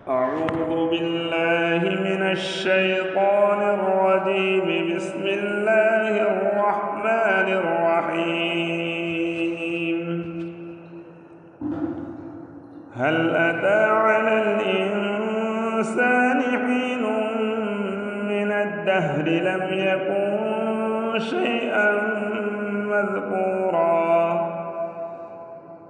أعوذ بالله من الشيطان الرجيم. بسم الله الرحمن الرحيم. هل أتى على الإنسان حين من الدهر لم يكن شيئا مذكورا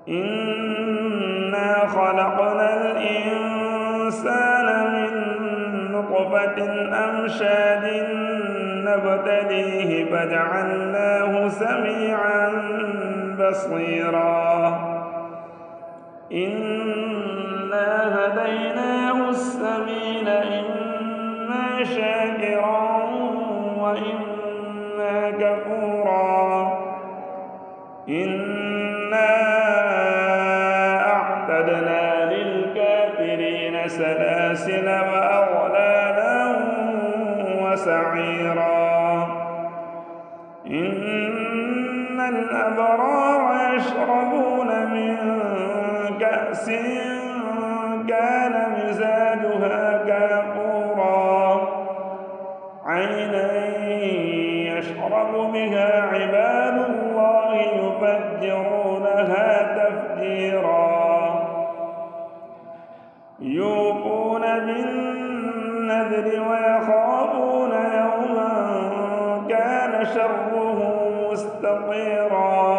إنا خلقنا الإنسان من نطفة أمشاج نبتليه فجعلناه سميعا بصيرا إنا هديناه السبيل إما شاكرا وإما كفورا إنا أعتدنا للكافرين سلاسل وأغلالا وسعيرا إن الأبرار يشربون من كأس كان مزاجها كافورا عينا يشرب بها عباد الله يفجرونها تفجيرا يوفون بالنذر ويخافون يوما كان شره مستطيرا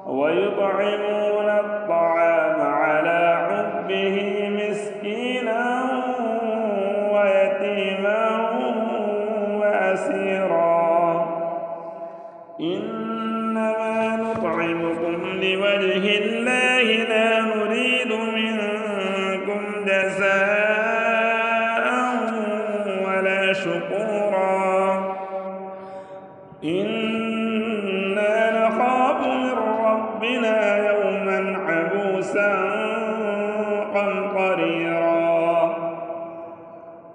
ويطعمون الطعام على حبه مسكينا ويتيما وأسيرا إنما نطعمكم لوجه الله لا نريد منكم جزاء ولا شكورا إنا نخاف من ربنا يوما عبوسا قمطريرا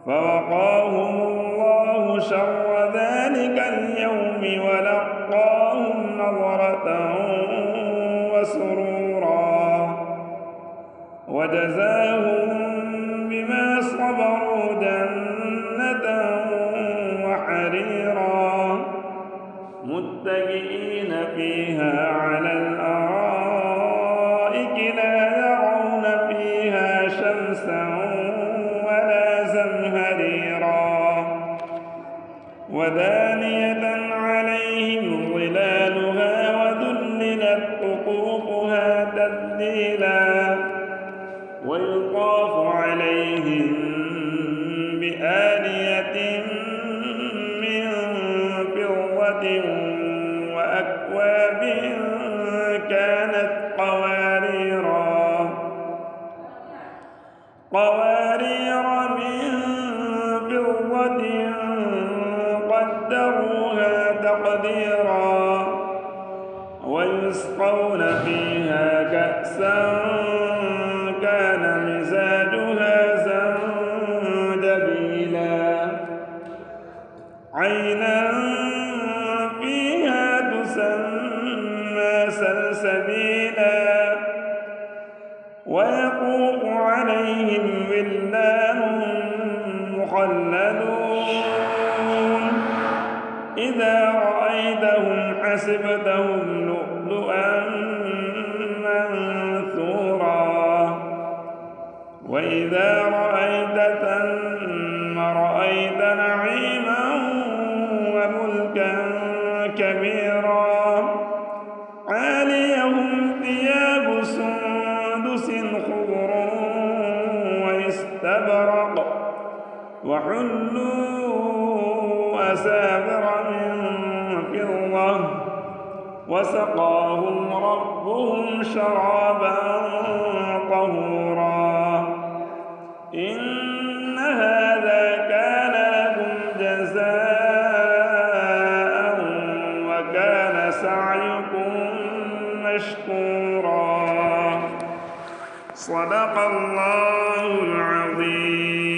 فوقاهم الله شر ذلك اليوم ولقاهم نضرة وسرورا وجزاهم بما صبروا جنة وحريرا متكئين فيها على الأرائك لا يرون فيها شمسا ولا زمهريرا ودانية عليهم ظلالها وذللت قطوفها تذليلا ويطاف عليهم بآنية من فضة وأكواب كانت قوارير من فضة قدروها تقديرا ويسقون فيها كأسا كان مزاجها زنجبيلا عينا فيها تسمى سلسبيلا ويطوف عليهم ولدان مخلدون إذا رأيتهم حسبتهم لؤلؤا منثورا وإذا رأيت ثم رأيت نعيما وملكا كبيرا عاليهم ثياب سندس خضر واستبرق وحلوا أساور من فضة وسقاهم ربهم شرابا طهورا إن هذا كان لكم جزاء وكان سعيكم مشكورا صدق الله العظيم.